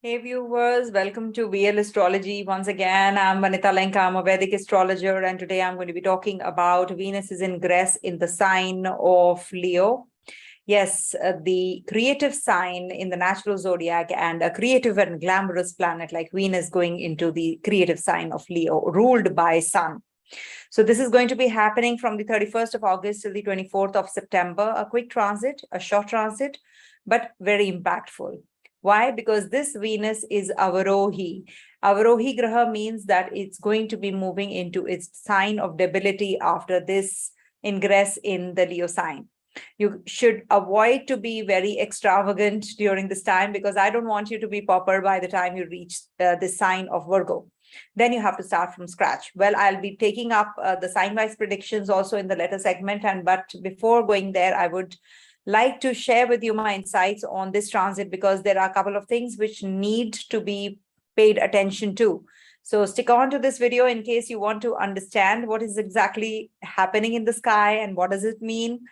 Hey viewers, welcome to VL Astrology. Once again, I'm Vanita Lenka. I'm a Vedic astrologer, and today I'm going to be talking about Venus is ingress in the sign of Leo. Yes, the creative sign in the natural zodiac, and a creative and glamorous planet like Venus going into the creative sign of Leo, ruled by Sun. So this is going to be happening from the 31st of August till the 24th of September. A quick transit, a short transit, but very impactful. Why? Because this Venus is Avrohi. Avrohi Graha means that it's going to be moving into its sign of debility after this ingress in the Leo sign. You should avoid to be very extravagant during this time, because I don't want you to be pauper by the time you reach the sign of Virgo. Then you have to start from scratch. Well, I'll be taking up the sign wise predictions also in the letter segment. But before going there, I would like to share with you my insights on this transit, because there are a couple of things which need to be paid attention to. So stick on to this video in case you want to understand what is exactly happening in the sky and what does it mean.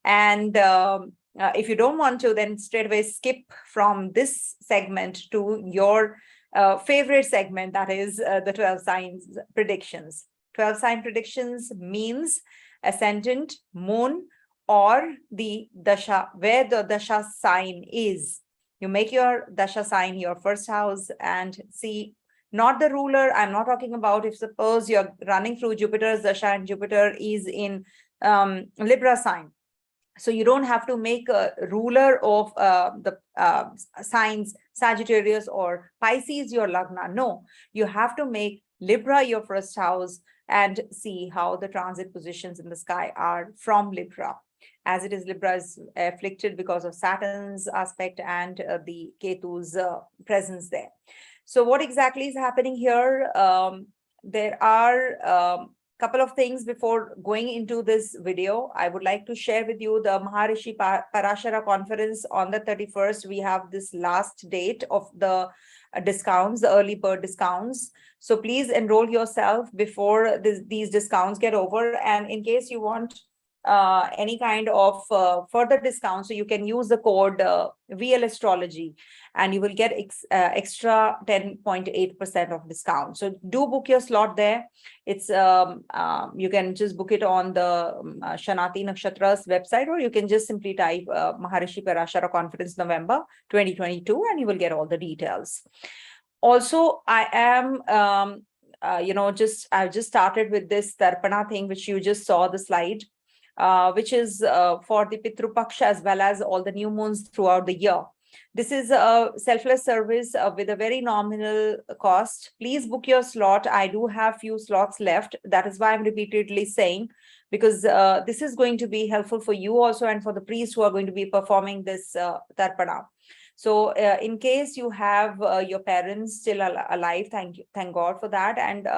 And if you don't want to, then straight away skip from this segment to your favorite segment, that is the 12 signs predictions. 12 sign predictions means ascendant, moon, or the dasha, where the dasha sign is. You make your dasha sign your first house and see, not the ruler. I'm not talking about if suppose you're running through Jupiter's dasha and Jupiter is in Libra sign. So you don't have to make a ruler of the signs Sagittarius or Pisces your lagna. No, you have to make Libra your first house and see how the transit positions in the sky are from Libra. As it is, Libra is afflicted because of Saturn's aspect and the Ketu's presence there. So what exactly is happening here? There are couple of things before going into this video. I would like to share with you the Maharishi Parashara conference on the 31st. We have this last date of the discounts, the early bird discounts. So please enroll yourself before these discounts get over. And in case you want any kind of further discount, so you can use the code VL Astrology and you will get extra 10.8% of discount. So do book your slot there. It's you can just book it on the Shanati Nakshatra's website, or you can just simply type Maharishi Parashara Conference November 2022 and you will get all the details. Also, I am I've just started with this Tarpana thing, which you just saw the slide. Which is for the Pitru Paksha as well as all the new moons throughout the year. This is a selfless service with a very nominal cost. Please book your slot. I do have few slots left. That is why I'm repeatedly saying, because this is going to be helpful for you also and for the priests who are going to be performing this Tarpana. So in case you have your parents still alive, thank God for that. And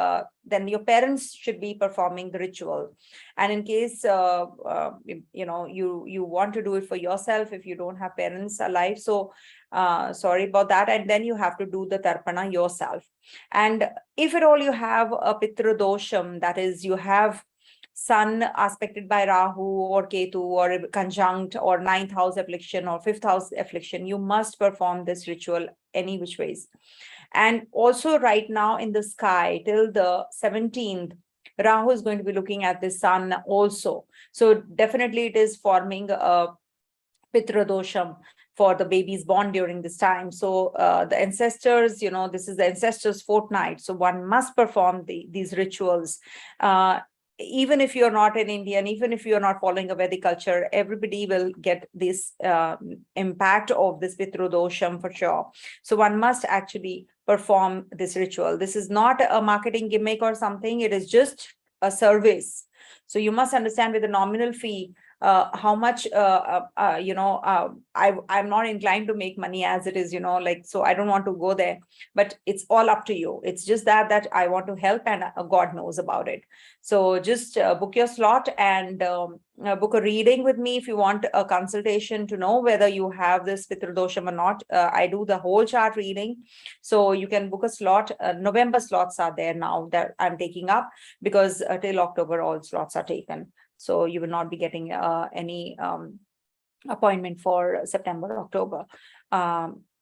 then your parents should be performing the ritual. And in case, you want to do it for yourself, if you don't have parents alive, so sorry about that. And then you have to do the Tarpana yourself. And if at all you have a Pitra Dosham, that is, you have Sun aspected by Rahu or Ketu or conjunct or 9th house affliction or 5th house affliction, you must perform this ritual any which ways. And also right now in the sky till the 17th, Rahu is going to be looking at the Sun also. So definitely it is forming a Pitra Dosham for the babies born during this time. So the ancestors, this is the ancestors' fortnight. So one must perform these rituals. Even if you're not an Indian, even if you're not following a Vedic culture, everybody will get this impact of this Pitrodosham for sure. So one must actually perform this ritual. This is not a marketing gimmick or something. It is just a service. So you must understand with a nominal fee, how much, I'm not inclined to make money as it is, so I don't want to go there, but it's all up to you. It's just that I want to help and God knows about it. So just book your slot and book a reading with me if you want a consultation to know whether you have this Pitradosham or not. I do the whole chart reading. So you can book a slot. November slots are there now that I'm taking up, because till October all slots are taken. So you will not be getting any appointment for September, October.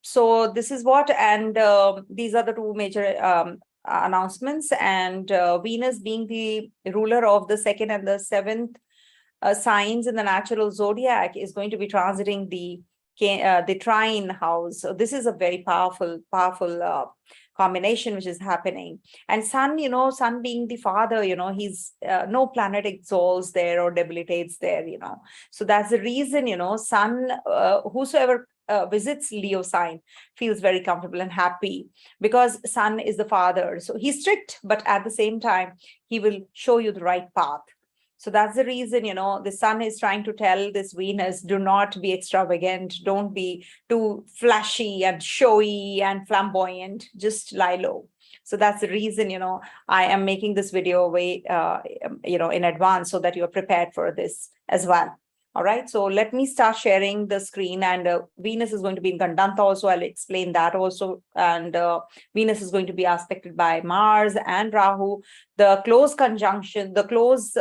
So this is what, and these are the two major announcements. And Venus being the ruler of the second and the seventh signs in the natural zodiac is going to be transiting the trine house. So this is a very powerful combination which is happening. And Sun, Sun being the father, he's no planet exalts there or debilitates there, So that's the reason, Sun, whosoever visits Leo sign feels very comfortable and happy, because Sun is the father. So he's strict, but at the same time, he will show you the right path. So that's the reason, the Sun is trying to tell this Venus, do not be extravagant, don't be too flashy and showy and flamboyant, just lie low. So that's the reason, I am making this video way, in advance, so that you're prepared for this as well. All right, so let me start sharing the screen, and Venus is going to be in Gandantha also. I'll explain that also. And Venus is going to be aspected by Mars and Rahu. The close conjunction, the close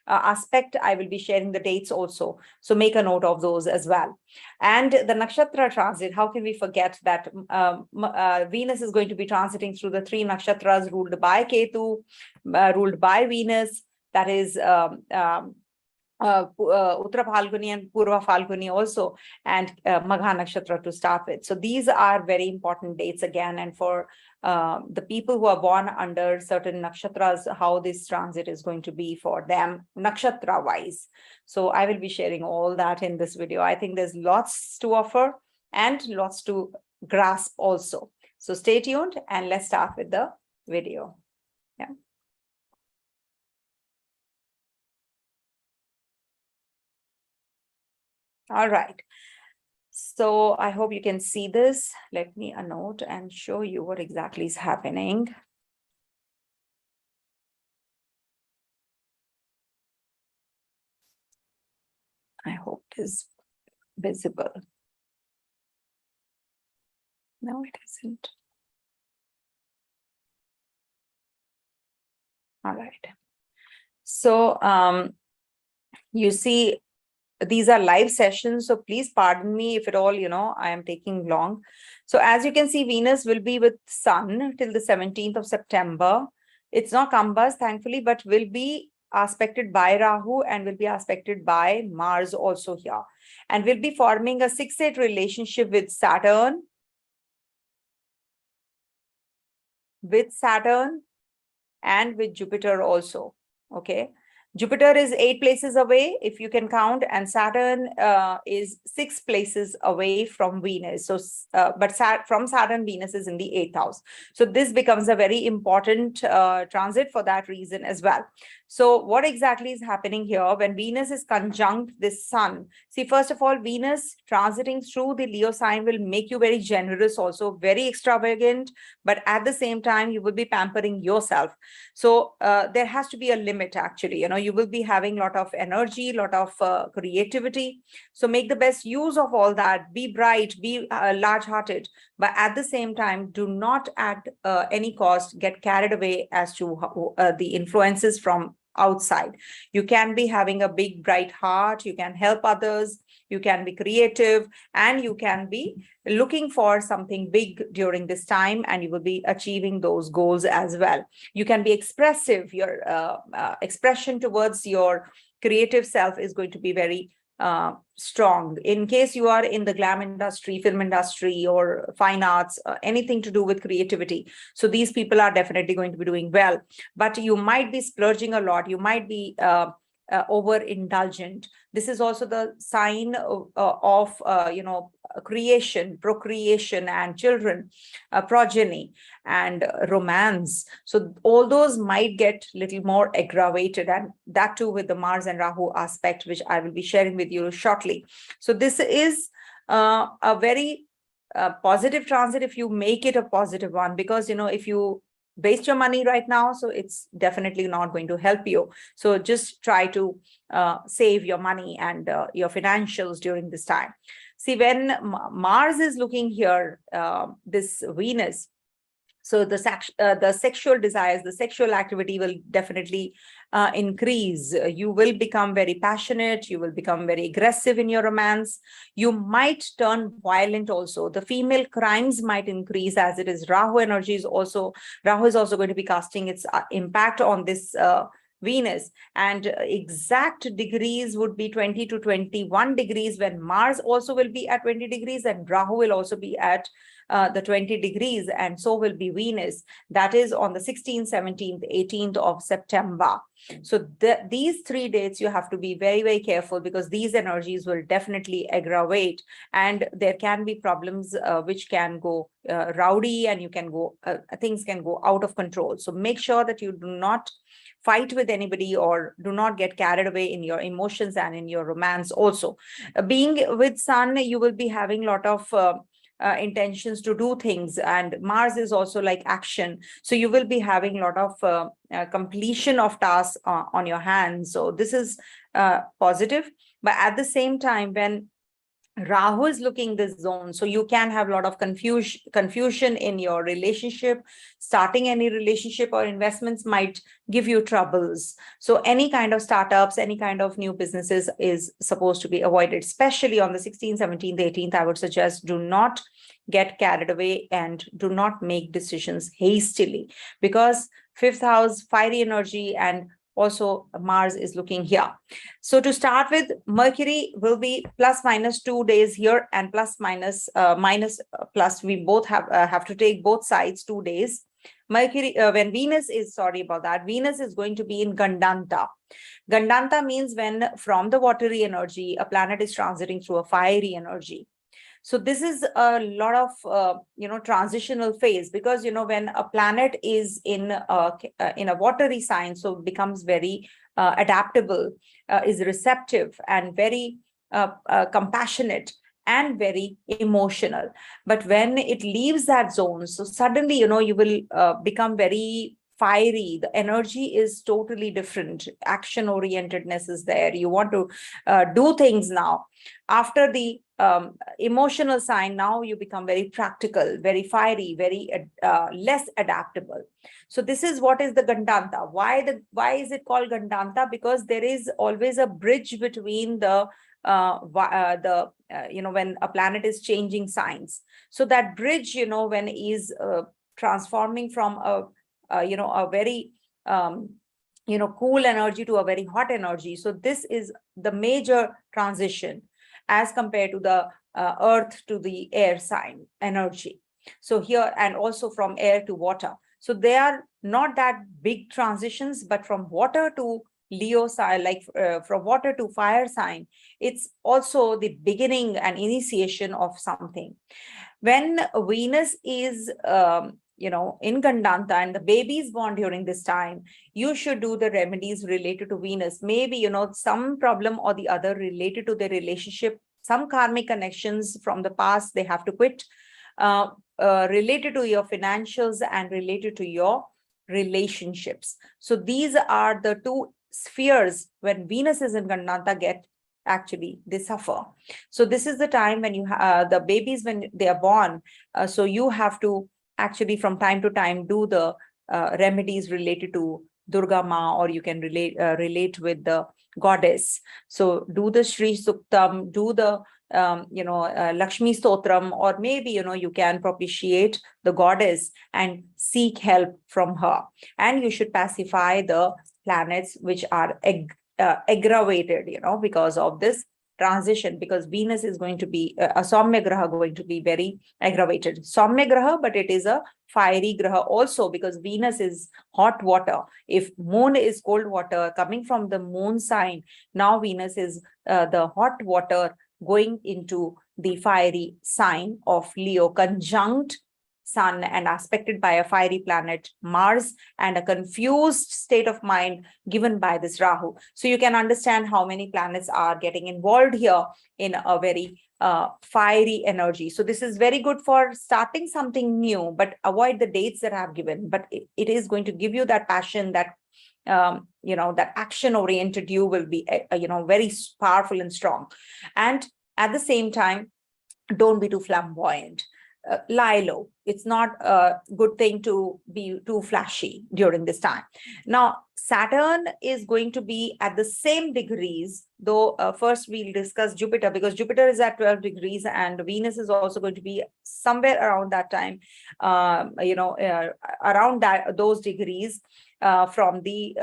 aspect, I will be sharing the dates also. So make a note of those as well. And the nakshatra transit, how can we forget that Venus is going to be transiting through the three nakshatras ruled by Ketu, ruled by Venus, that is UtaraPhalguni and PurvaPhalguni also, and Magha Nakshatra to start with. So these are very important dates again, and for the people who are born under certain nakshatras, how this transit is going to be for them nakshatra wise. So I will be sharing all that in this video. I think there's lots to offer and lots to grasp also. So stay tuned and let's start with the video. Yeah. All right. So I hope you can see this. Let me annotate and show you what exactly is happening. I hope it is visible. No, it isn't. All right. So you see, these are live sessions, so please pardon me if at all, I am taking long. So as you can see, Venus will be with Sun till the 17th of September. It's not combust, thankfully, but will be aspected by Rahu and will be aspected by Mars also here. And will be forming a 6-8 relationship with Saturn, and with Jupiter also, okay? Jupiter is 8 places away, if you can count, and Saturn is 6 places away from Venus. So, but from Saturn, Venus is in the 8th house. So this becomes a very important transit for that reason as well. So what exactly is happening here when Venus is conjunct this Sun? See, first of all, Venus transiting through the Leo sign will make you very generous, also very extravagant, but at the same time, you will be pampering yourself. So there has to be a limit, actually. You will be having a lot of energy, a lot of creativity. So make the best use of all that. Be bright, be large-hearted, but at the same time, do not at any cost get carried away as to the influences from outside. You can be having a big, bright heart. You can help others. You can be creative, and you can be looking for something big during this time, and you will be achieving those goals as well. You can be expressive. Your expression towards your creative self is going to be very strong. In case you are in the glam industry, film industry, or fine arts, anything to do with creativity. So these people are definitely going to be doing well, but you might be splurging a lot. You might be overindulgent. This is also the sign of creation, procreation, and children, progeny, and romance. So all those might get a little more aggravated, and that too with the Mars and Rahu aspect, which I will be sharing with you shortly. So this is a very positive transit if you make it a positive one, because if you waste your money right now, so it's definitely not going to help you. So just try to save your money and your financials during this time. See, when Mars is looking here, this Venus, So the sexual desires, the sexual activity will definitely increase. You will become very passionate. You will become very aggressive in your romance. You might turn violent also. The female crimes might increase, as it is Rahu energy is also, Rahu is also going to be casting its impact on this Venus, and exact degrees would be 20 to 21 degrees when Mars also will be at 20 degrees and Rahu will also be at the 20 degrees, and so will be Venus. That is on the 16th, 17th, 18th of September. So these 3 dates you have to be very, very careful, because these energies will definitely aggravate, and there can be problems which can go rowdy, and you can go things can go out of control. So make sure that you do not fight with anybody or do not get carried away in your emotions and in your romance also. Being with Sun, you will be having a lot of intentions to do things, and Mars is also like action, so you will be having a lot of completion of tasks on your hands. So this is positive, but at the same time, when Rahu is looking this zone, so you can have a lot of confusion in your relationship. Starting any relationship or investments might give you troubles. So any kind of startups, any kind of new businesses is supposed to be avoided, especially on the 16th, 17th, 18th. I would suggest do not get carried away and do not make decisions hastily, because 5th house, fiery energy, and also Mars is looking here. So to start with, Mercury will be plus minus 2 days here, and plus minus plus. We both have to take both sides 2 days. Mercury, when Venus is, sorry about that, Venus is going to be in Gandantha. Gandantha means when from the watery energy, a planet is transiting through a fiery energy. So this is a lot of transitional phase, because when a planet is in a watery sign, so it becomes very adaptable, is receptive, and very compassionate and very emotional. But when it leaves that zone, so suddenly you will become very fiery. The energy is totally different. Action orientedness is there. You want to do things now. After the emotional sign, now you become very practical, very fiery, very less adaptable. So this is what is the Gandantha. Why is it called Gandantha? Because there is always a bridge between the when a planet is changing signs. So that bridge, when is transforming from a very cool energy to a very hot energy. So this is the major transition as compared to the earth to the air sign energy. So here, and also from air to water. So they are not that big transitions, but from water to Leo sign, like from water to fire sign, it's also the beginning and initiation of something. When Venus is in Gandantha and the baby is born during this time, you should do the remedies related to Venus. Maybe, some problem or the other related to the relationship, some karmic connections from the past, they have to quit, related to your financials and related to your relationships. So these are the 2 spheres when Venus is in Gandantha they suffer. So this is the time when the babies, when they are born, so you have to actually from time to time do the remedies related to Durga Ma, or you can relate with the goddess. So do the Shri Suktam, do the Lakshmi Stotram, or maybe you can propitiate the goddess and seek help from her. And you should pacify the planets which are aggravated because of this transition, because Venus is going to be a Soumya Graha, going to be very aggravated. Soumya Graha, but it is a fiery Graha also, because Venus is hot water. If Moon is cold water coming from the Moon sign, now Venus is the hot water going into the fiery sign of Leo, conjunct Sun and aspected by a fiery planet Mars, and a confused state of mind given by this Rahu. So you can understand how many planets are getting involved here in a very fiery energy. So this is very good for starting something new, but avoid the dates that I have given. But it is going to give you that passion, that that action oriented you will be very powerful and strong. And at the same time, don't be too flamboyant. lie low. It's not a good thing to be too flashy during this time. Now, Saturn is going to be at the same degrees, though first we'll discuss Jupiter, because Jupiter is at 12 degrees and Venus is also going to be somewhere around that time, around those degrees from the,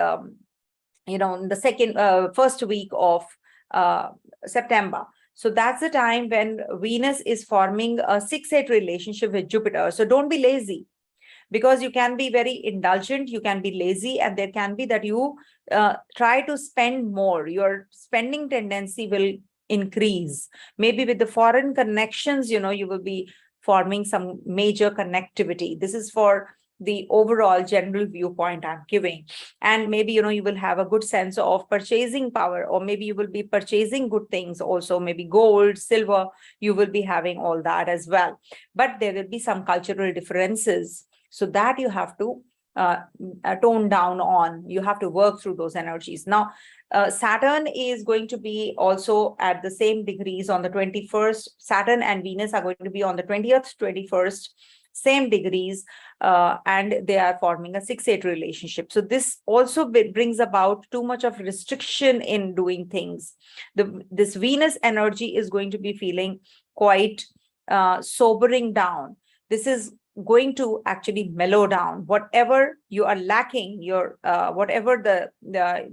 in the first week of September. So that's the time when Venus is forming a 6-8 relationship with Jupiter. So don't be lazy, because you can be very indulgent, you can be lazy, and there can be that you try to spend more. Your spending tendency will increase. Maybe with the foreign connections, you will be forming some major connectivity. This is for the overall general viewpoint I'm giving. And maybe, you will have a good sense of purchasing power, or maybe you will be purchasing good things also, maybe gold, silver, you will be having all that as well. But there will be some cultural differences. So that you have to tone down on. You have to work through those energies. Now, Saturn is going to be also at the same degrees on the 21st. Saturn and Venus are going to be on the 20th, 21st, same degrees, and they are forming a 6-8 relationship. So this also brings about too much of restriction in doing things. This Venus energy is going to be feeling quite sobering down. This is going to actually mellow down. Whatever you are lacking, whatever the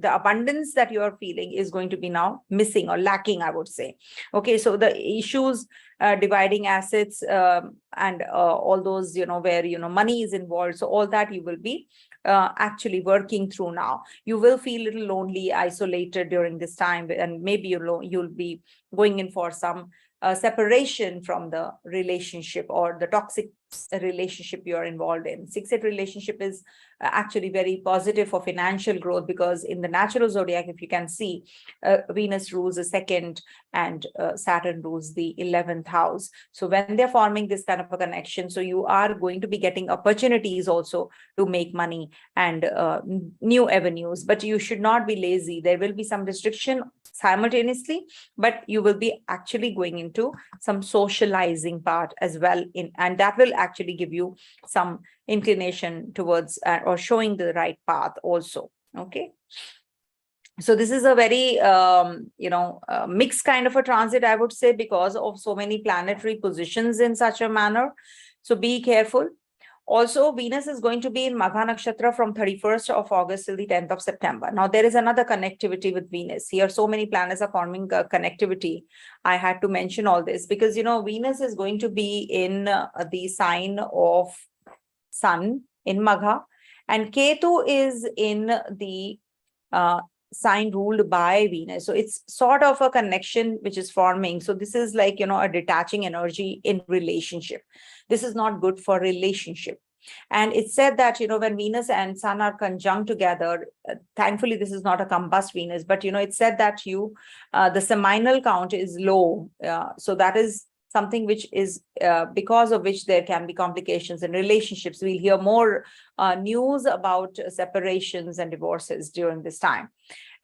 abundance that you are feeling is going to be now missing or lacking, I would say. Okay, so the issues dividing assets and all those, where money is involved, so all that you will be actually working through now. You will feel a little lonely, isolated during this time, and maybe you'll be going in for some separation from the relationship or the toxic relationship you're involved in. 6-8 relationship is actually very positive for financial growth, because in the natural zodiac, if you can see, Venus rules the 2nd and Saturn rules the 11th house. So when they're forming this kind of a connection, so you are going to be getting opportunities also to make money and new avenues, but you should not be lazy. There will be some restriction simultaneously, but you will be actually going into some socializing part as well, and that will actually give you some inclination towards or showing the right path also. Okay, so this is a very mixed kind of a transit, I would say, because of so many planetary positions in such a manner. So be careful. Also, Venus is going to be in Magha Nakshatra from 31st of August till the 10th of September. Now, there is another connectivity with Venus. Here, so many planets are forming a connectivity. I had to mention all this because, Venus is going to be in the sign of Sun in Magha, and Ketu is in the sign ruled by Venus. So it's sort of a connection which is forming. So this is like, a detaching energy in relationship. This is not good for relationship. And it's said that, when Venus and Sun are conjunct together, thankfully, this is not a combust Venus, but, it's said that the seminal count is low. So that is something which is because of which there can be complications in relationships. We'll hear more news about separations and divorces during this time.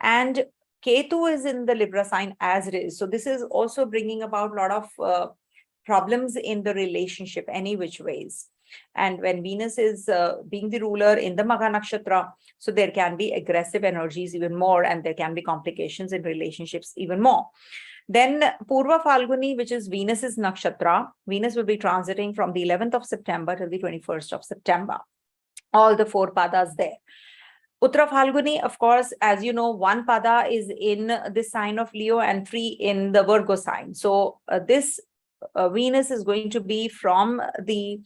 And Ketu is in the Libra sign as it is. So this is also bringing about a lot of problems in the relationship, any which ways. And when Venus is being the ruler in the Magha Nakshatra, so there can be aggressive energies even more, and there can be complications in relationships even more. Then PurvaPhalguni, which is Venus's nakshatra, Venus will be transiting from the 11th of September till the 21st of September. All the 4 padas there. UtaraPhalguni, of course, as you know, 1 pada is in the sign of Leo and 3 in the Virgo sign. So this Venus is going to be from the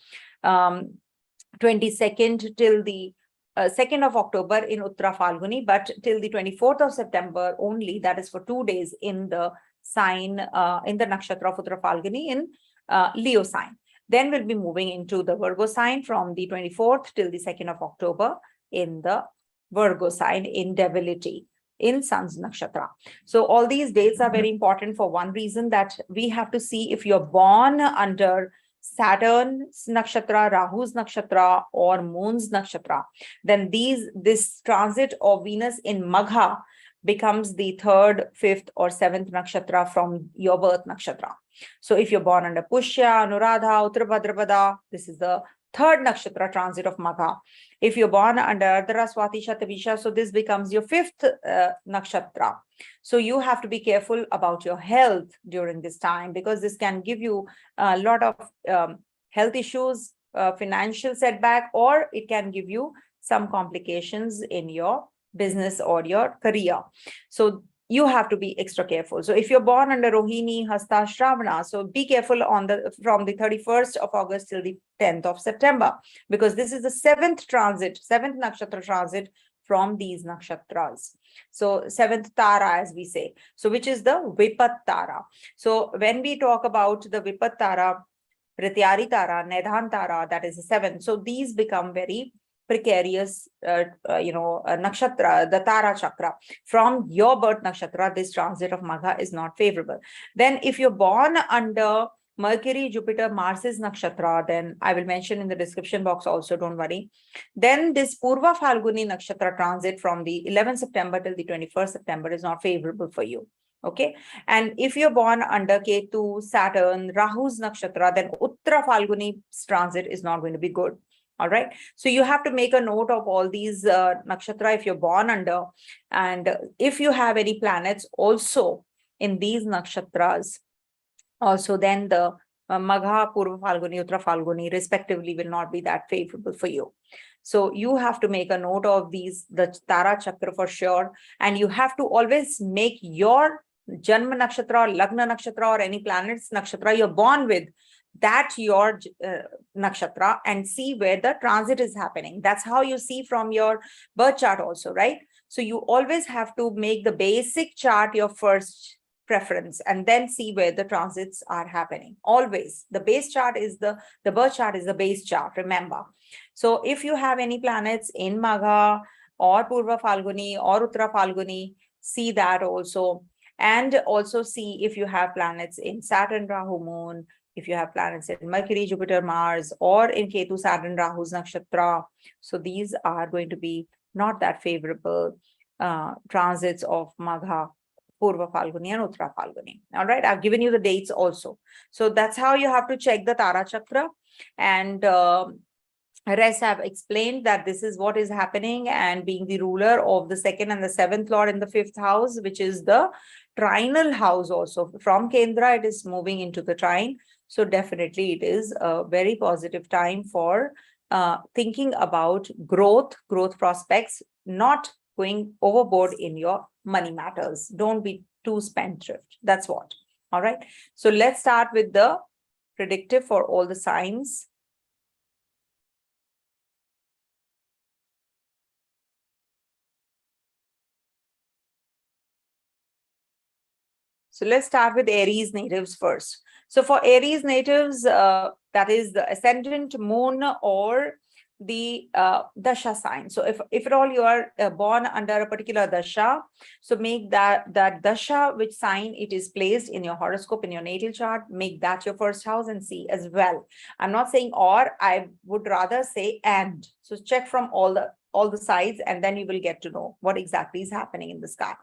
22nd till the 2nd of October in UtaraPhalguni, but till the 24th of September only, that is for 2 days in the sign, in the nakshatra of UtaraPhalguni in Leo sign. Then we'll be moving into the Virgo sign from the 24th till the 2nd of October in the Virgo sign in debility in Sun's nakshatra. So all these dates are very important for one reason, that we have to see if you're born under Saturn's nakshatra, Rahu's nakshatra, or Moon's nakshatra, then this transit of Venus in Magha becomes the 3rd, 5th, or 7th nakshatra from your birth nakshatra. So if you're born under Pushya, Anuradha, Utabhadrapada, this is the 3rd nakshatra transit of Magha. If you're born under Ardra Swati, Shatabhisha, so this becomes your 5th nakshatra. So you have to be careful about your health during this time, because this can give you a lot of health issues, financial setback, or it can give you some complications in your business or your career. So you have to be extra careful. So if you're born under Rohini, Hasta, Shravana, so be careful from the 31st of August till the 10th of September, because this is the 7th transit, 7th nakshatra transit from these nakshatras. So 7th Tara, as we say, so which is the Vipat Tara. So when we talk about the Vipat Tara, Pratyari Tara, Nedhan Tara, that is the 7th. So these become very precarious, nakshatra, the Tara chakra. From your birth nakshatra, this transit of Magha is not favorable. Then if you're born under Mercury, Jupiter, Mars's nakshatra, then I will mention in the description box also, don't worry. Then this PurvaPhalguni nakshatra transit from the 11th September till the 21st September is not favorable for you. Okay. And if you're born under Ketu, Saturn, Rahu's nakshatra, then UtaraPhalguni transit is not going to be good. All right. So you have to make a note of all these nakshatra if you're born under. And if you have any planets also in these nakshatras, also then the Magha, PurvaPhalguni, UtaraPhalguni respectively will not be that favorable for you. So you have to make a note of these, the Tara Chakra for sure. And you have to always make your Janma Nakshatra, or Lagna Nakshatra, or any planet's Nakshatra you're born with, that your nakshatra, and see where the transit is happening. That's how you see from your birth chart also, right? So you always have to make the basic chart your first preference, and then see where the transits are happening. Always the base chart is the birth chart is the base chart, remember. So if you have any planets in Magha or PurvaPhalguni or UtaraPhalguni, see that also. And also see if you have planets in Saturn, Rahu, Moon, if you have planets in Mercury, Jupiter, Mars, or in Ketu, Saturn, Rahu's nakshatra. So these are going to be not that favorable transits of Magha, PurvaPhalguni, and UtaraPhalguni. All right, I've given you the dates also. So that's how you have to check the Tara Chakra. And rest I've explained that this is what is happening, and being the ruler of the 2nd and the 7th Lord in the 5th house, which is the trinal house also. From Kendra, it is moving into the trine. So definitely it is a very positive time for thinking about growth prospects, not going overboard in your money matters. Don't be too spendthrift. That's what. All right. So let's start with the predictive for all the signs. So let's start with Aries natives first. So for Aries natives, that is the ascendant, moon, or the dasha sign. So if at all you are born under a particular dasha, so make that dasha, which sign it is placed in your horoscope, in your natal chart, make that your first house and see as well. I'm not saying or, I would rather say and. So check from all the sides, and then you will get to know what exactly is happening in the sky.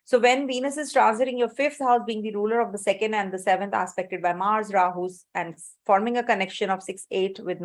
So when Venus is transiting your 5th house, being the ruler of the 2nd and the 7th, aspected by Mars, Rahu's, and forming a connection of 6-8 with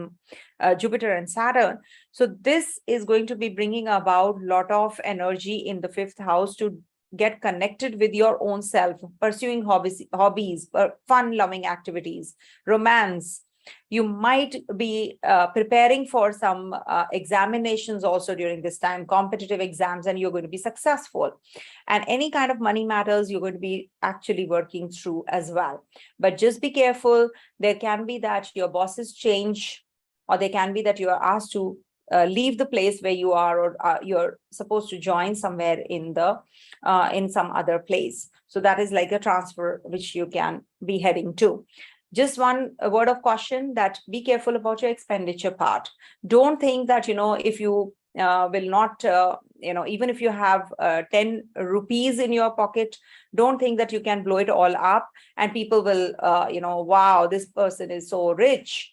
Jupiter and Saturn. So this is going to be bringing about a lot of energy in the 5th house to get connected with your own self, pursuing hobbies, fun-loving activities, romance. You might be preparing for some examinations also during this time, competitive exams, and you're going to be successful. And any kind of money matters, you're going to be actually working through as well. But just be careful. There can be that your bosses change, or there can be that you are asked to leave the place where you are, or you're supposed to join somewhere in some other place. So that is like a transfer which you can be heading to. Just one word of caution, that be careful about your expenditure part. Don't think that, if you will not, even if you have 10 rupees in your pocket, don't think that you can blow it all up and people will, wow, this person is so rich.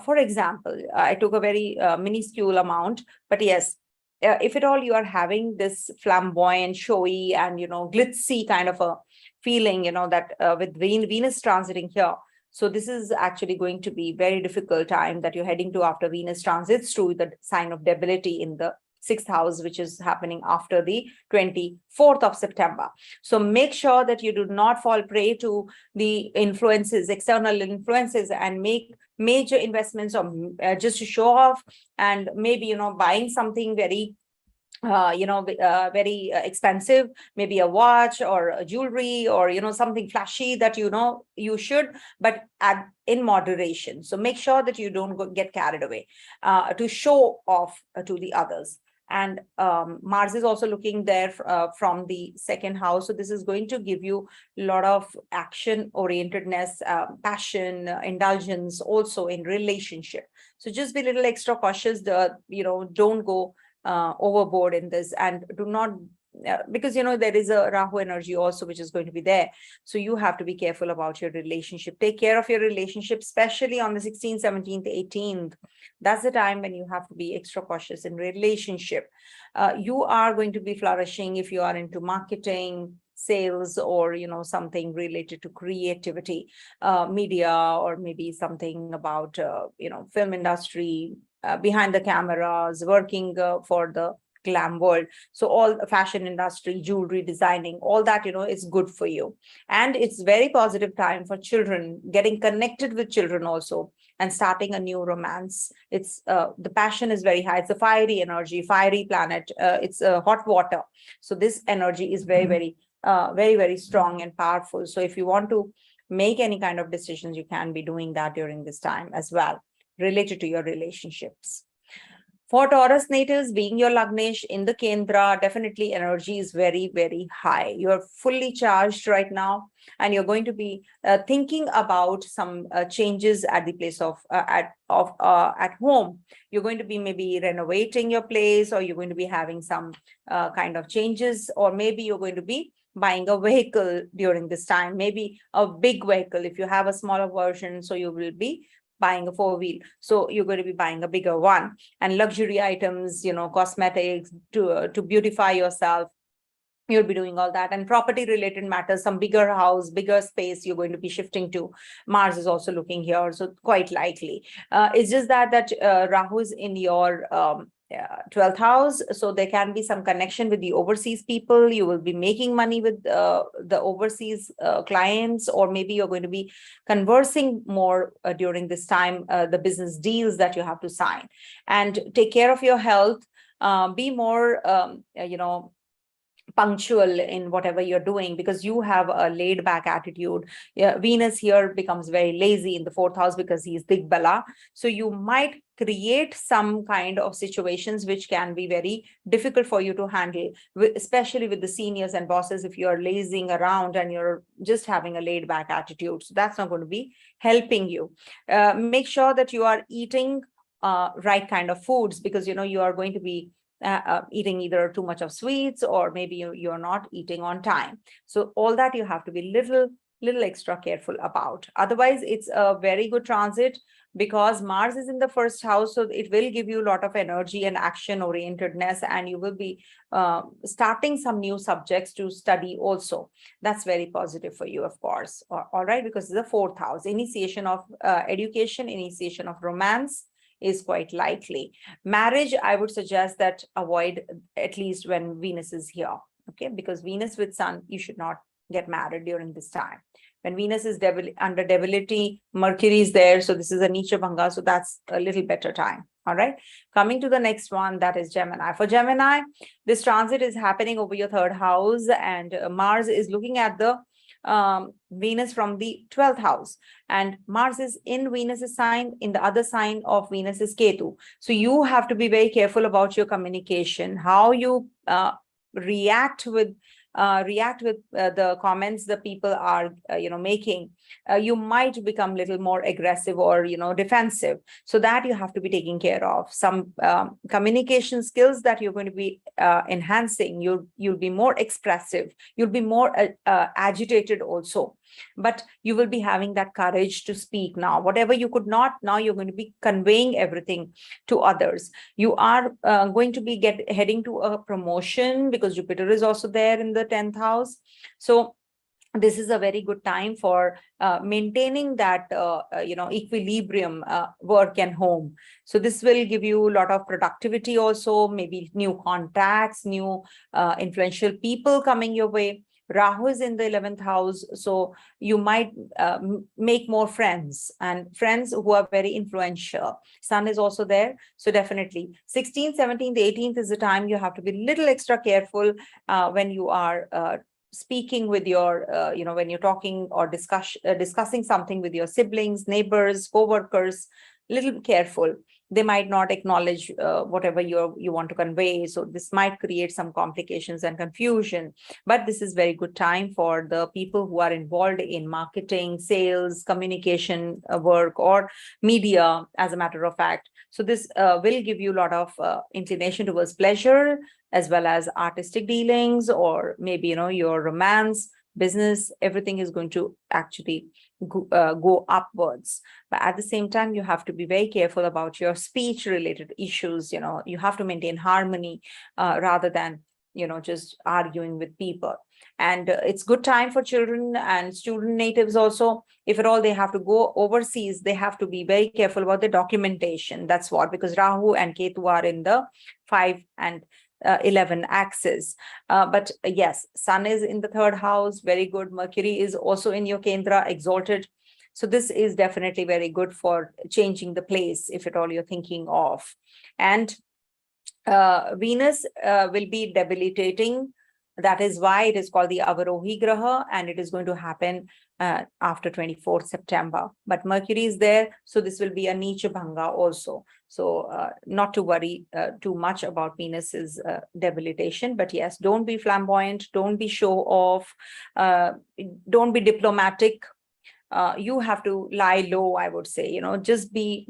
For example, I took a very minuscule amount, but yes, if at all you are having this flamboyant, showy, and glitzy kind of a feeling, that with Venus transiting here. So this is actually going to be very difficult time that you're heading to after Venus transits through the sign of debility in the 6th house, which is happening after the 24th of September. So make sure that you do not fall prey to the influences, external influences, and make major investments or just to show off, and maybe, buying something very very expensive, maybe a watch or a jewelry or, something flashy that, you should, but in moderation. So make sure that you don't get carried away to show off to the others. And Mars is also looking there from the 2nd house. So this is going to give you a lot of action orientedness, passion, indulgence also in relationship. So just be a little extra cautious, don't go overboard in this, and do not because there is a Rahu energy also which is going to be there. So you have to be careful about your relationship. Take care of your relationship, especially on the 16th, 17th, 18th. That's the time when you have to be extra cautious in relationship. You are going to be flourishing if you are into marketing, sales, or something related to creativity, media, or maybe something about film industry, behind the cameras, working for the glam world. So all the fashion industry, jewelry designing, all that is good for you. And it's very positive time for children, getting connected with children also, and starting a new romance. It's the passion is very high. It's a fiery energy, fiery planet. It's hot water. So this energy is very, very strong and powerful. So if you want to make any kind of decisions, you can be doing that during this time as well, related to your relationships. For Taurus natives, being your Lagnesh in the Kendra, definitely energy is very, very high. You're fully charged right now, and you're going to be thinking about some changes at the place of at home. You're going to be maybe renovating your place, or you're going to be having some kind of changes, or maybe you're going to be buying a vehicle during this time, maybe a big vehicle. If you have a smaller version, so you will be buying a 4-wheel, so you're going to be buying a bigger one. And luxury items, cosmetics to beautify yourself, you'll be doing all that. And property related matters, some bigger house, bigger space you're going to be shifting to. Mars is also looking here, so quite likely. It's just that Rahu is in your 12th house, so there can be some connection with the overseas people. You will be making money with the overseas clients, or maybe you're going to be conversing more during this time, the business deals that you have to sign. And take care of your health. Be more punctual in whatever you're doing, because you have a laid back attitude. Venus here becomes very lazy in the 4th house because he is Digbala. So you might create some kind of situations which can be very difficult for you to handle, especially with the seniors and bosses, if you're lazing around and you're just having a laid back attitude. So that's not going to be helping you. Make sure that you are eating right kind of foods, because you are going to be eating either too much of sweets, or maybe you're not eating on time. So all that you have to be little extra careful about. Otherwise, it's a very good transit, because Mars is in the 1st house, so it will give you a lot of energy and action orientedness, and you will be starting some new subjects to study also. That's very positive for you, of course. All right, because it's the 4th house. Initiation of education, initiation of romance is quite likely. Marriage, I would suggest that avoid, at least when Venus is here, okay? Because Venus with Sun, you should not get married during this time. When Venus is under debility, Mercury is there, so this is a Nicha Bhanga, so that's a little better time. All right, coming to the next one, that is Gemini. For Gemini, this transit is happening over your 3rd house, and Mars is looking at the Venus from the 12th house, and Mars is in Venus's sign. In the other sign of Venus is Ketu. So you have to be very careful about your communication, how you react with the comments the people are making. You might become a little more aggressive or defensive, so that you have to be taking care of. Some communication skills that you're going to be enhancing. You'll be more expressive, you'll be more agitated also. but you will be having that courage to speak now. Whatever you could not, now you're going to be conveying everything to others. You are going to be heading to a promotion because Jupiter is also there in the 10th house. So this is a very good time for maintaining that equilibrium, work and home. So this will give you a lot of productivity also, maybe new contacts, new influential people coming your way. Rahu is in the 11th house, so you might make more friends, and friends who are very influential. Sun is also there, so definitely 16th, 17th, 18th is the time you have to be a little extra careful when you are speaking with your, when you're talking or discussing something with your siblings, neighbors, co-workers. Little careful. They might not acknowledge whatever you want to convey. So this might create some complications and confusion. But this is very good time for the people who are involved in marketing, sales, communication work, or media, as a matter of fact. So this will give you a lot of inclination towards pleasure, as well as artistic dealings, or maybe, your romance, business, everything is going to actually go upwards. But at the same time, you have to be very careful about your speech related issues. You have to maintain harmony rather than, just arguing with people. And it's good time for children and student natives also. If at all they have to go overseas, they have to be very careful about the documentation. That's what, because Rahu and Ketu are in the 5 and 11 axis. But yes, Sun is in the 3rd house, very good. Mercury is also in your Kendra, exalted. So this is definitely very good for changing the place, if at all you're thinking of. And Venus will be debilitating. That is why it is called the Avrohi Graha, and it is going to happen after 24th September. But Mercury is there, so this will be a Nicha Bhanga also. So not to worry too much about Venus's debilitation. But yes, don't be flamboyant, don't be show off, don't be diplomatic. You have to lie low, I would say, just be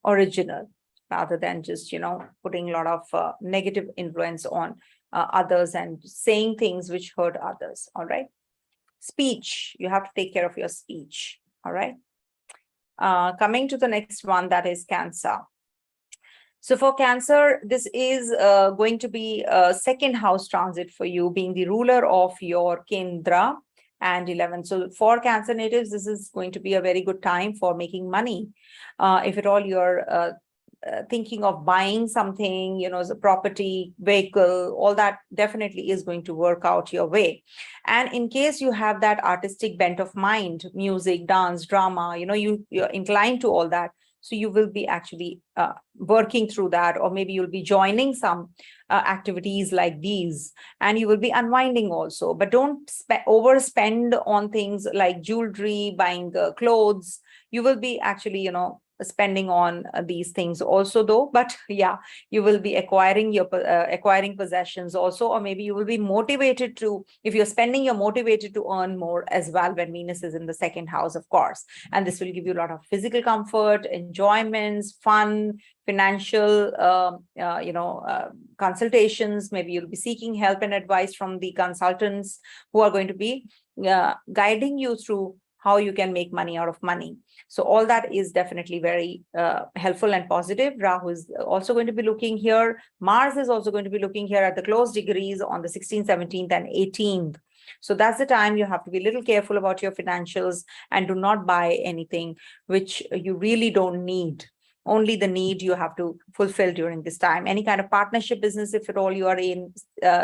original rather than just, putting a lot of negative influence on others and saying things which hurt others. All right. Speech, you have to take care of your speech. All right. Coming to the next one, that is Cancer. So for Cancer, this is going to be a 2nd house transit for you, being the ruler of your Kendra and 11. So for Cancer natives, this is going to be a very good time for making money. If at all you're thinking of buying something, as a property, vehicle, all that definitely is going to work out your way. And in case you have that artistic bent of mind, music, dance, drama, you're inclined to all that. So you will be actually working through that, or maybe you'll be joining some activities like these, and you will be unwinding also. But don't overspend on things like jewelry, buying clothes. You will be actually, spending on these things also, though. But yeah, you will be acquiring possessions also, or maybe you will be motivated to, if you're spending, you're motivated to earn more as well when Venus is in the 2nd house, of course. And this will give you a lot of physical comfort, enjoyments, fun, financial consultations. Maybe you'll be seeking help and advice from the consultants who are going to be guiding you through how you can make money out of money. So all that is definitely very helpful and positive. Rahu is also going to be looking here. Mars is also going to be looking here at the close degrees on the 16th, 17th, and 18th. So that's the time you have to be a little careful about your financials and do not buy anything which you really don't need. Only the need you have to fulfill during this time. Any kind of partnership business, if at all you are in,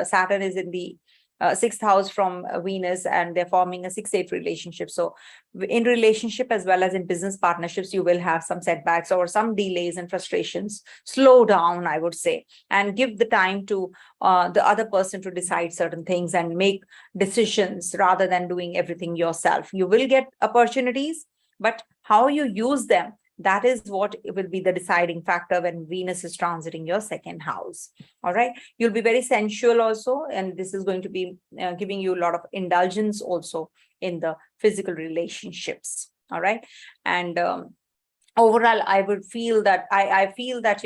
Saturn is in the 6th house from Venus, and they're forming a 6-8 relationship. So in relationship as well as in business partnerships, you will have some setbacks or some delays and frustrations. Slow down, I would say, and give the time to the other person to decide certain things and make decisions rather than doing everything yourself. You will get opportunities, but how you use them, that is what will be the deciding factor when Venus is transiting your 2nd house. All right. You'll be very sensual also, and this is going to be giving you a lot of indulgence also in the physical relationships. All right. And overall, I would feel that I feel that,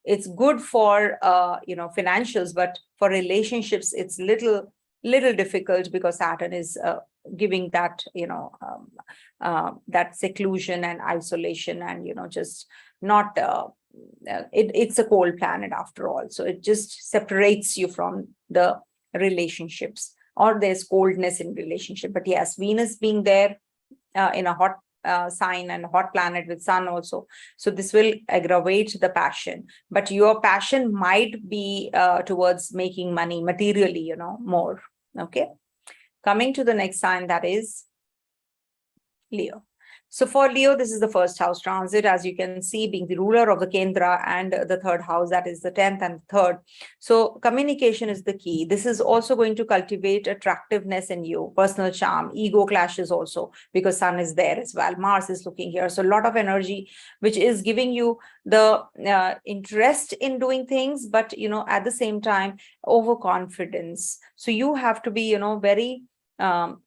it's good for, financials, but for relationships, it's little difficult because Saturn is giving that, that seclusion and isolation, and, just not, it's a cold planet after all. So it just separates you from the relationships, or there's coldness in relationship. But yes, Venus being there in a hot sign and hot planet with Sun also, so this will aggravate the passion, but your passion might be towards making money materially, more. Okay, coming to the next sign, that is Leo. So for Leo, this is the first house transit, as you can see, being the ruler of the Kendra and the third house, that is the 10th and 3rd. So communication is the key. This is also going to cultivate attractiveness in you, personal charm, ego clashes also, because Sun is there as well. Mars is looking here. So a lot of energy, which is giving you the interest in doing things, but, at the same time, overconfidence. So you have to be, very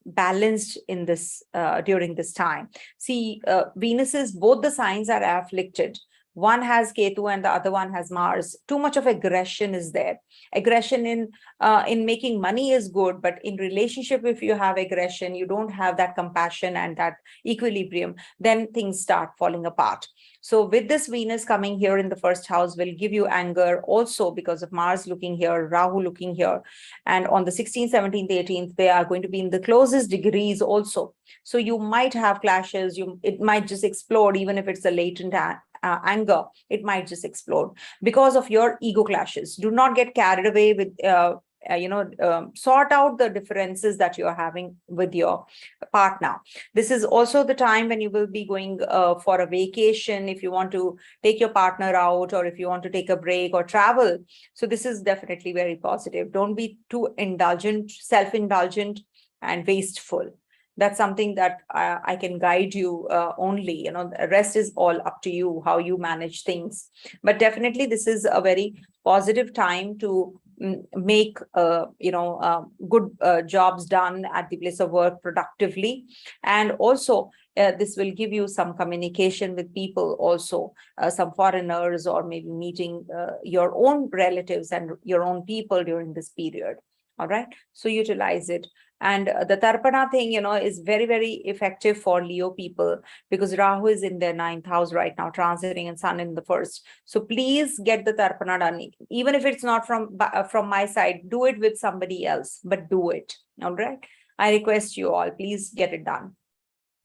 balanced in this during this time. See, Venus's, both the signs are afflicted. One has Ketu and the other one has Mars. Too much of aggression is there. Aggression in making money is good, but in relationship, if you have aggression, you don't have that compassion and that equilibrium, then things start falling apart. So with this Venus coming here in the first house will give you anger also, because of Mars looking here, Rahu looking here. And on the 16th, 17th, 18th, they are going to be in the closest degrees also. So you might have clashes. It might just explode, even if it's a latent anger, it might just explode because of your ego clashes. Do not get carried away with, sort out the differences that you're having with your partner. This is also the time when you will be going for a vacation, if you want to take your partner out, or if you want to take a break or travel. So this is definitely very positive. Don't be too indulgent, self-indulgent and wasteful. That's something that I can guide you only. The rest is all up to you, how you manage things. But definitely this is a very positive time to make good jobs done at the place of work productively. And also this will give you some communication with people also, some foreigners, or maybe meeting your own relatives and your own people during this period. All right, so utilize it. And the Tarpana thing, is very, very effective for Leo people, because Rahu is in their 9th house right now, transiting, and Sun in the 1st. So please get the Tarpana done. Even if it's not from my side, do it with somebody else, but do it. All right. I request you all, please get it done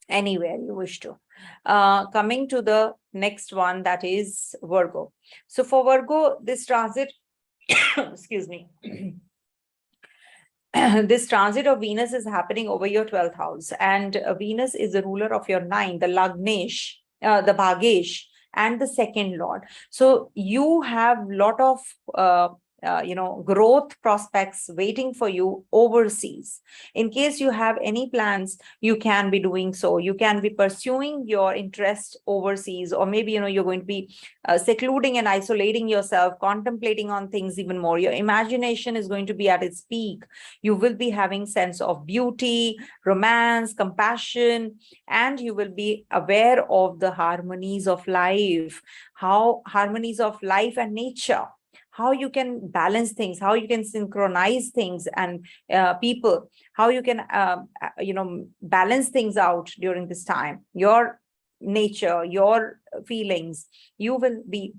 anywhere you wish to. Coming to the next one, that is Virgo. So for Virgo, this transit, excuse me. This transit of Venus is happening over your 12th house, and Venus is the ruler of your 9, the Lagnesh, the Bhagesh, and the 2nd lord. So you have a lot of growth prospects waiting for you overseas. In case you have any plans, you can be doing so. You can be pursuing your interest overseas, or maybe, you're going to be secluding and isolating yourself, contemplating on things even more. Your imagination is going to be at its peak. You will be having sense of beauty, romance, compassion, and you will be aware of the harmonies of life, harmonies of life and nature, how you can balance things, how you can synchronize things and people, how you can, balance things out during this time. Your nature, your feelings, you will be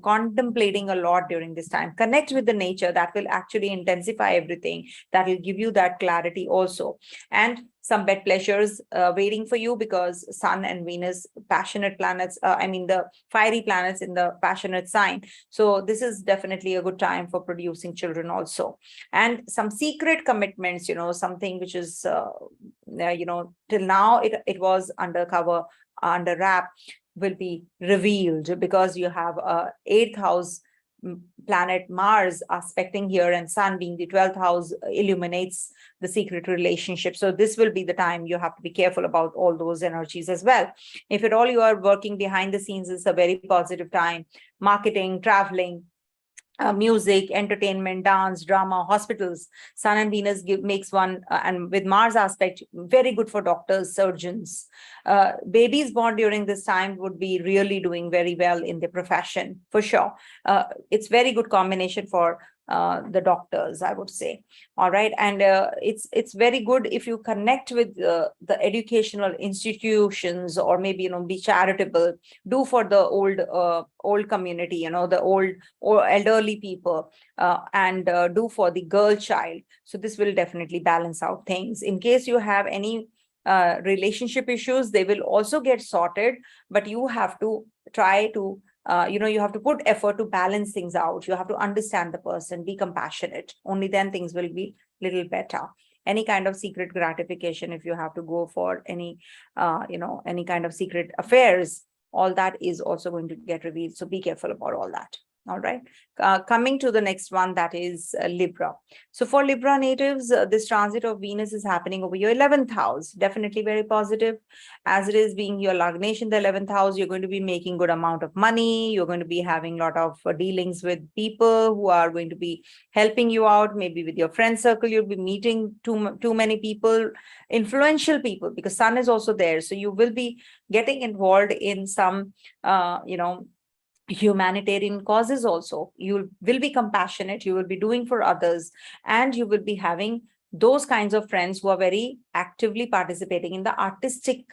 contemplating a lot during this time. Connect with the nature. That will actually intensify everything. That will give you that clarity also. And some bed pleasures waiting for you, because Sun and Venus, passionate planets, the fiery planets in the passionate sign. So this is definitely a good time for producing children also. And some secret commitments, something which is, till now it was undercover, under wrap, will be revealed, because you have a 8th house planet Mars aspecting here, and Sun being the 12th house illuminates the secret relationship. So this will be the time you have to be careful about all those energies as well. If at all you are working behind the scenes, it's a very positive time. Marketing, traveling, music, entertainment, dance, drama, hospitals. Sun and Venus makes one, and with Mars aspect, very good for doctors, surgeons. Babies born during this time would be really doing very well in their profession, for sure. It's very good combination for the doctors, I would say. All right. And it's very good if you connect with the educational institutions, or maybe, be charitable, do for the old community, the old or elderly people, and do for the girl child. So this will definitely balance out things. In case you have any relationship issues, they will also get sorted, but you have to try to you have to put effort to balance things out. You have to understand the person, be compassionate. Only then things will be little better. Any kind of secret gratification, if you have to go for any any kind of secret affairs, all that is also going to get revealed. So be careful about all that. All right. Coming to the next one, that is Libra. So for Libra natives, this transit of Venus is happening over your 11th house. Definitely very positive. As it is being your lagnation, the 11th house, you're going to be making good amount of money. You're going to be having a lot of dealings with people who are going to be helping you out. Maybe with your friend circle, you'll be meeting too many people, influential people, because Sun is also there. So you will be getting involved in some, humanitarian causes also. You will be compassionate, you will be doing for others, and you will be having those kinds of friends who are very actively participating in the artistic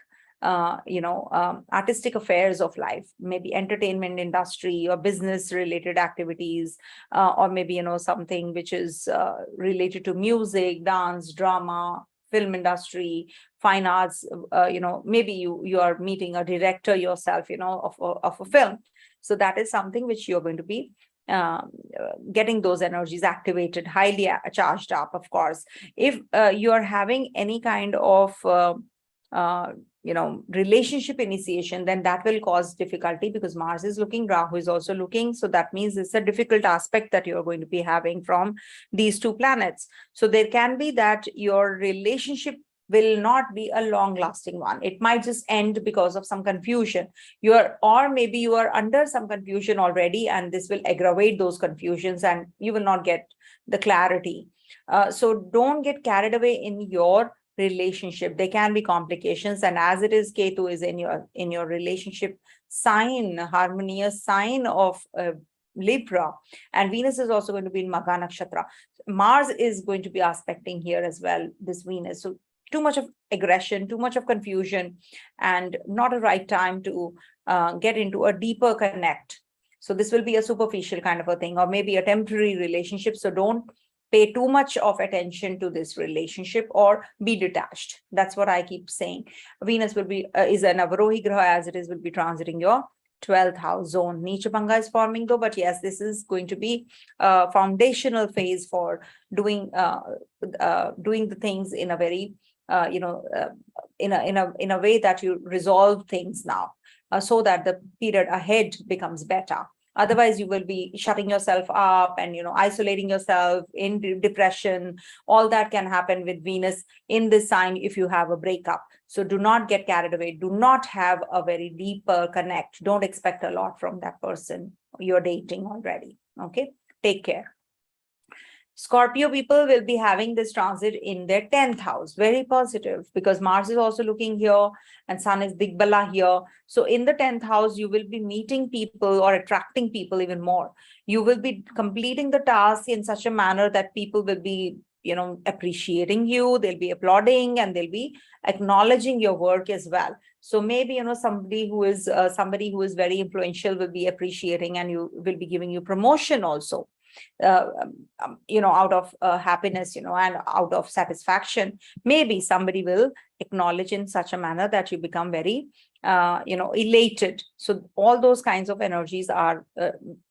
artistic affairs of life, maybe entertainment industry or business related activities, or maybe something which is related to music, dance, drama, film industry, fine arts. Maybe you are meeting a director yourself, of a film. So that is something which you're going to be getting those energies activated, highly charged up. Of course, if you are having any kind of relationship initiation, then that will cause difficulty, because Mars is looking, Rahu is also looking. So that means it's a difficult aspect that you're going to be having from these two planets. So there can be that your relationship will not be a long-lasting one. It might just end because of some confusion. Or maybe you are under some confusion already, and this will aggravate those confusions, and you will not get the clarity. So don't get carried away in your relationship. There can be complications, and as it is, Ketu is in your relationship sign, harmonious sign of Libra, and Venus is also going to be in Magha Nakshatra. Mars is going to be aspecting here as well, this Venus. So too much of aggression, too much of confusion, and not a right time to get into a deeper connect. So this will be a superficial kind of a thing, or maybe a temporary relationship. So don't pay too much of attention to this relationship, or be detached. That's what I keep saying. Venus will be is an Avrohi Graha, as it is, will be transiting your 12th house zone. Nicha Bhanga is forming though, but yes, this is going to be a foundational phase for doing the things in a very in a way that you resolve things now, so that the period ahead becomes better. Otherwise, you will be shutting yourself up and isolating yourself in depression. All that can happen with Venus in this sign if you have a breakup. So do not get carried away. Do not have a very deeper connect. Don't expect a lot from that person you're dating already. Okay, take care. Scorpio people will be having this transit in their 10th house. Very positive, because Mars is also looking here and Sun is Digbala here. So in the 10th house, you will be meeting people or attracting people even more. You will be completing the task in such a manner that people will be appreciating you, they'll be applauding, and they'll be acknowledging your work as well. So maybe somebody who is very influential will be appreciating, and you will be giving you promotion also. Out of happiness, and out of satisfaction. Maybe somebody will acknowledge in such a manner that you become very, elated. So all those kinds of energies are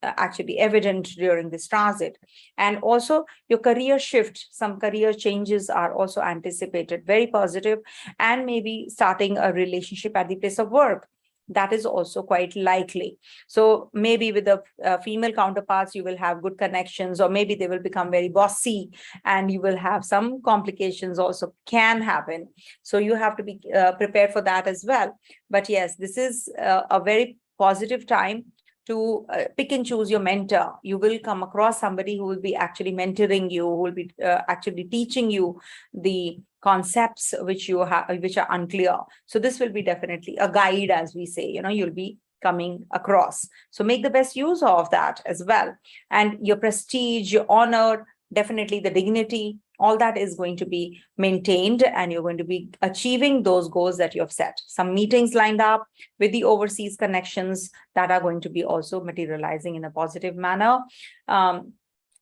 actually evident during this transit. And also your career shift, some career changes are also anticipated, very positive, and maybe starting a relationship at the place of work. That is also quite likely. So maybe with the female counterparts, you will have good connections, or maybe they will become very bossy, and you will have some complications also can happen. So you have to be prepared for that as well. But yes, this is a very positive time to pick and choose your mentor. You will come across somebody who will be actually mentoring you, who will be actually teaching you the concepts which are unclear. So this will be definitely a guide, as we say. You'll be coming across. So make the best use of that as well. And your prestige, your honor, definitely the dignity, all that is going to be maintained, and you're going to be achieving those goals that you have set. Some meetings lined up with the overseas connections that are going to be also materializing in a positive manner.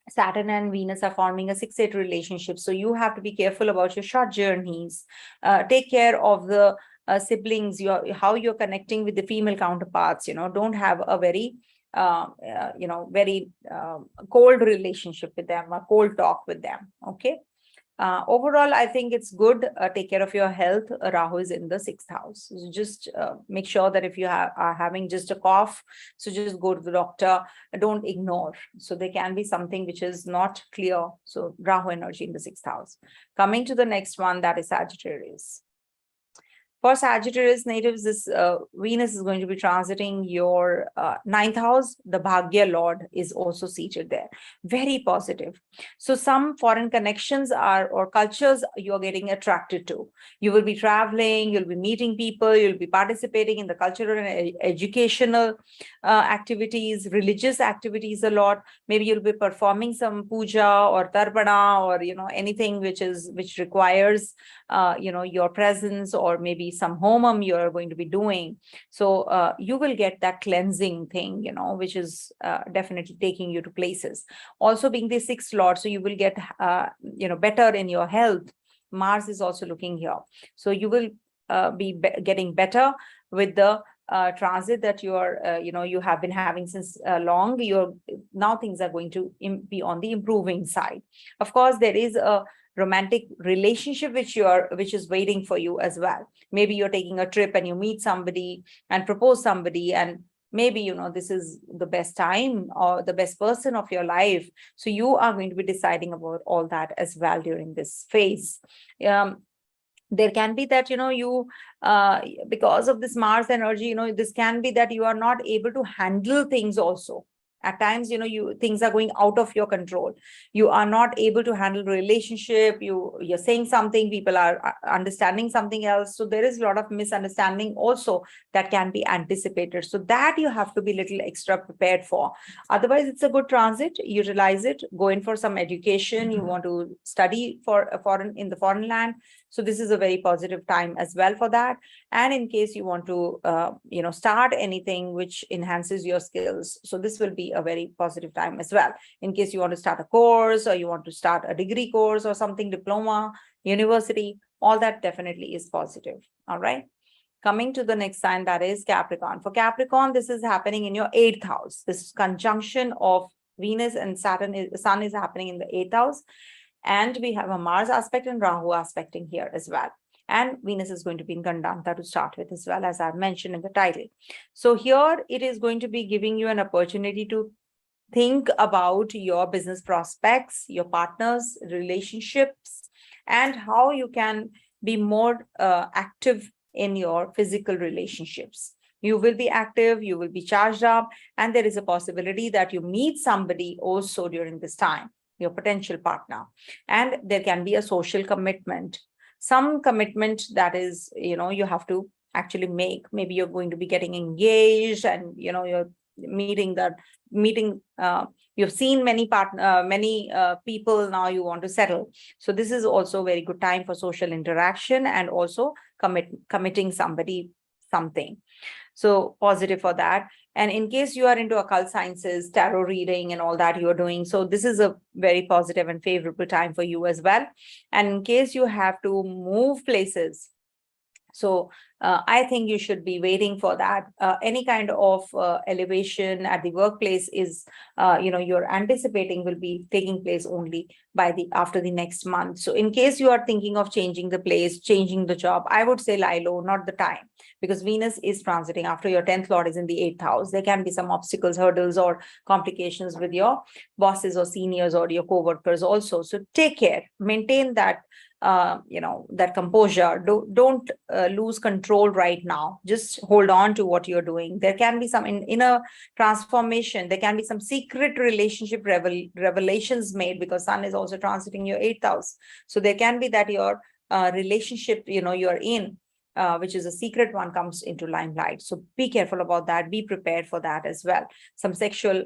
Saturn and Venus are forming a 6-8 relationship. So you have to be careful about your short journeys. Take care of the siblings, how you're connecting with the female counterparts. Don't have a very very cold relationship with them, a cold talk with them. Okay. Overall, I think it's good. Take care of your health. Rahu is in the 6th house. So just make sure that if you are having just a cough, so just go to the doctor. Don't ignore. So there can be something which is not clear. So Rahu energy in the 6th house. Coming to the next one, that is Sagittarius. For Sagittarius natives, this Venus is going to be transiting your 9th house. The Bhagya Lord is also seated there. Very positive. So some foreign connections or cultures you're getting attracted to. You will be traveling, you'll be meeting people, you'll be participating in the cultural and educational activities, religious activities a lot. Maybe you'll be performing some puja or tarpana or anything which requires your presence, or maybe some homam you're going to be doing. So you will get that cleansing thing, which is definitely taking you to places. Also being the 6th Lord, so you will get better in your health. Mars is also looking here. So you will be getting better with the transit that you have been having since long. Now things are going to be on the improving side. Of course, there is a romantic relationship which is waiting for you as well. Maybe you're taking a trip and you meet somebody and propose somebody, and maybe this is the best time or the best person of your life. So you are going to be deciding about all that as well during this phase. There can be that you because of this Mars energy, this can be that you are not able to handle things also. At times, things are going out of your control. You are not able to handle relationship. You're saying something, people are understanding something else. So there is a lot of misunderstanding also that can be anticipated. So that you have to be a little extra prepared for. Otherwise, it's a good transit. Utilize it. Go in for some education. You want to study in the foreign land. So this is a very positive time as well for that. And in case you want to, start anything which enhances your skills, so this will be a very positive time as well. In case you want to start a course, or you want to start a degree course or something, diploma, university, all that definitely is positive. All right. Coming to the next sign, that is Capricorn. For Capricorn, this is happening in your 8th house. This conjunction of Venus and Sun is happening in the 8th house. And we have a Mars aspect and Rahu aspecting here as well. And Venus is going to be in Gandantha to start with as well, as I've mentioned in the title. So here it is going to be giving you an opportunity to think about your business prospects, your partners, relationships, and how you can be more active in your physical relationships. You will be active, you will be charged up, and there is a possibility that you meet somebody also during this time, your potential partner. And there can be a social commitment, some commitment that is, you have to actually make. Maybe you're going to be getting engaged, and, you're you've seen many people, now you want to settle. So this is also a very good time for social interaction and also committing somebody something. So positive for that. And in case you are into occult sciences, tarot reading and all that you're doing, so this is a very positive and favorable time for you as well. And in case you have to move places, so I think you should be waiting for that. Any kind of elevation at the workplace is, you're anticipating will be taking place only after the next month. So in case you are thinking of changing the place, changing the job, I would say lie low, not the time, because Venus is transiting after your 10th Lord is in the 8th house. There can be some obstacles, hurdles, or complications with your bosses or seniors or your co-workers also. So take care, maintain that that composure. Don't lose control right now. Just hold on to what you're doing. There can be some inner transformation. There can be some secret relationship revelations made, because Sun is also transiting your 8th house. So there can be that your relationship, you're in, which is a secret one, comes into limelight. So be careful about that. Be prepared for that as well. Some sexual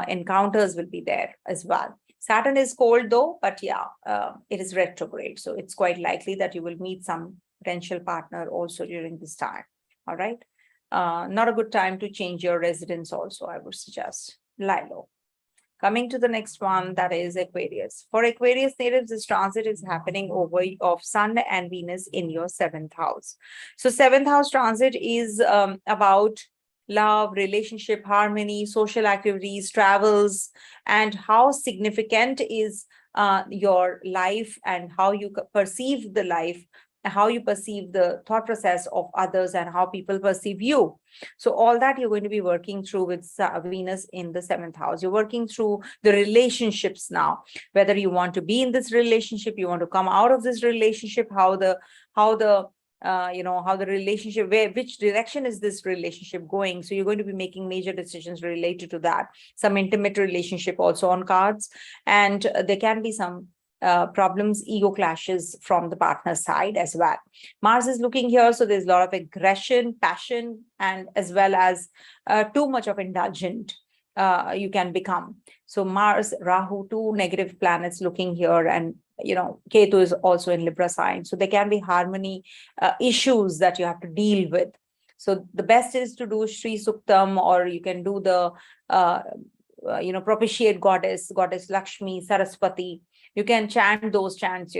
encounters will be there as well. Saturn is cold though, but yeah, it is retrograde. So it's quite likely that you will meet some potential partner also during this time. All right. Not a good time to change your residence also, I would suggest. Lie low. Coming to the next one, that is Aquarius. For Aquarius natives, this transit is happening over of Sun and Venus in your 7th house. So 7th house transit is about love, relationship, harmony, social activities, travels, and how significant is your life and how you perceive the life, how you perceive the thought process of others and how people perceive you. So all that you're going to be working through with Venus in the 7th house. You're working through the relationships now, whether you want to be in this relationship, you want to come out of this relationship, how the relationship, which direction is this relationship going? So you're going to be making major decisions related to that. Some intimate relationship also on cards, and there can be some problems, ego clashes from the partner side as well. Mars is looking here, so there's a lot of aggression, passion, and as well as too much of indulgent you can become. So Mars, Rahu, two negative planets looking here, and Ketu is also in Libra sign. So there can be harmony issues that you have to deal with. So the best is to do Sri Suktam, or you can do the propitiate goddess Lakshmi, Saraswati. You can chant those chants.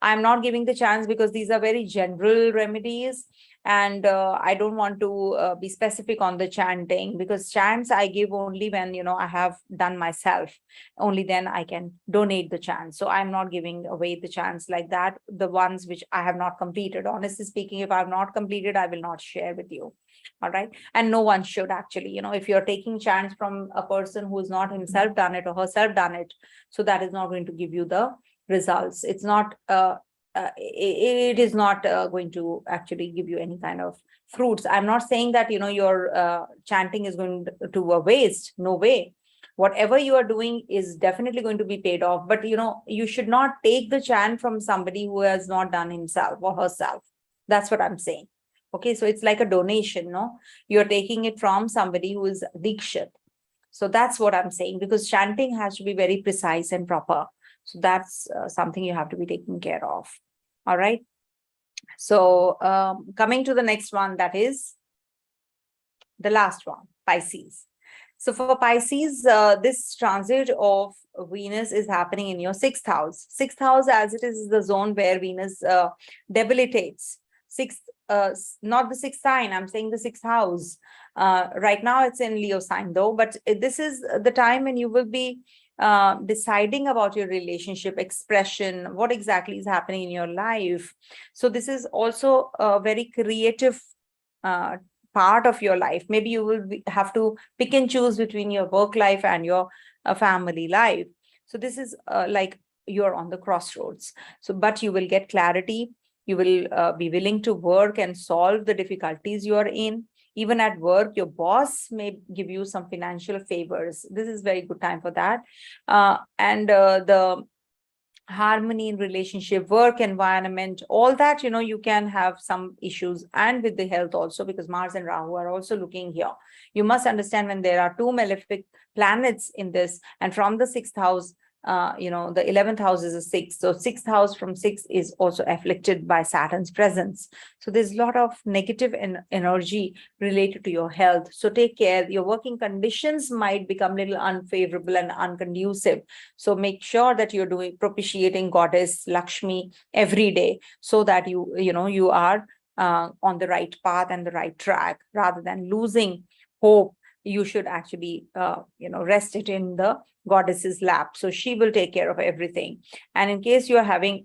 I'm not giving the chants because these are very general remedies, and I don't want to be specific on the chanting, because chants I give only when I have done myself. Only then I can donate the chants. So I'm not giving away the chants like that, the ones which I have not completed. Honestly speaking, if I have not completed, I will not share with you. All right. And no one should actually, if you're taking chants from a person who has not himself done it or herself done it, so that is not going to give you the results. It's not, it is not going to actually give you any kind of fruits. I'm not saying that, your chanting is going to a waste. No way. Whatever you are doing is definitely going to be paid off. But, you should not take the chant from somebody who has not done himself or herself. That's what I'm saying. Okay, so it's like a donation, no? You're taking it from somebody who is Dikshit. So that's what I'm saying, because chanting has to be very precise and proper. So that's something you have to be taking care of. All right. So coming to the next one, that is the last one, Pisces. So for Pisces, this transit of Venus is happening in your 6th house. 6th house, as it is the zone where Venus debilitates. Not the 6th sign, I'm saying the 6th house. Right now it's in Leo sign though, but this is the time when you will be deciding about your relationship, expression, what exactly is happening in your life. So this is also a very creative part of your life. Maybe you will have to pick and choose between your work life and your family life. So this is like you're on the crossroads. So, but you will get clarity. You will be willing to work and solve the difficulties you are in. Even at work, your boss may give you some financial favors. This is very good time for that. And the harmony in relationship, work environment, all that, you can have some issues, and with the health also, because Mars and Rahu are also looking here. You must understand, when there are two malefic planets in this, and from the 6th house, the 11th house is a 6th. So 6th house from 6 is also afflicted by Saturn's presence. So there's a lot of negative energy related to your health. So take care. Your working conditions might become a little unfavorable and unconducive. So make sure that you're propitiating goddess Lakshmi every day, so that you are on the right path and the right track. Rather than losing hope, you should actually, rest it in the goddess's lap. So she will take care of everything. And in case you are having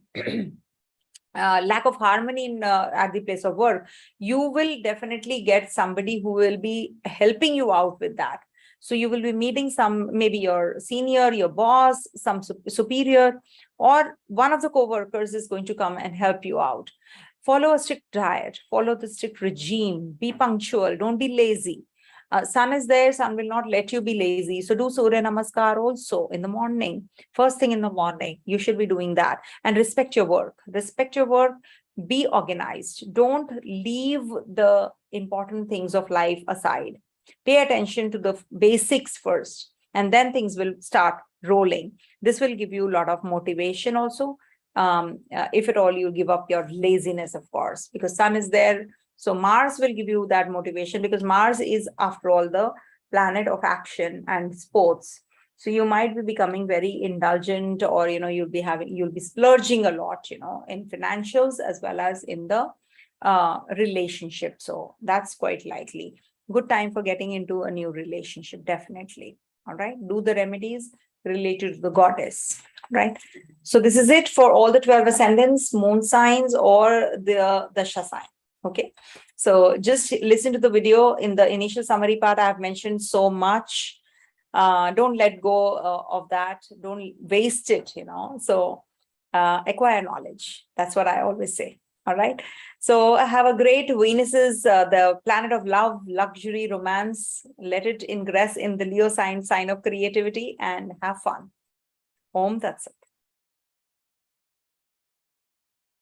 lack of harmony at the place of work, you will definitely get somebody who will be helping you out with that. So you will be meeting maybe your senior, your boss, some superior, or one of the co-workers is going to come and help you out. Follow a strict diet, follow the strict regime, be punctual, don't be lazy. Sun is there, sun will not let you be lazy. So do Surya Namaskar also in the morning. First thing in the morning, you should be doing that. And respect your work. Respect your work. Be organized. Don't leave the important things of life aside. Pay attention to the basics first, and then things will start rolling. This will give you a lot of motivation also. If at all you give up your laziness, of course, because sun is there. So Mars will give you that motivation, because Mars is, after all, the planet of action and sports. So you might be becoming very indulgent, or, you'll be splurging a lot, in financials as well as in the relationship. So that's quite likely. Good time for getting into a new relationship, definitely. All right. Do the remedies related to the goddess, right? So this is it for all the 12 ascendants, moon signs, or the Dasha sign. Okay, so just listen to the video. In the initial summary part, I have mentioned so much. Don't let go of that. Don't waste it, So acquire knowledge. That's what I always say. All right. So have a great Venus is the planet of love, luxury, romance. Let it ingress in the Leo sign of creativity, and have fun. Om Tat Sat.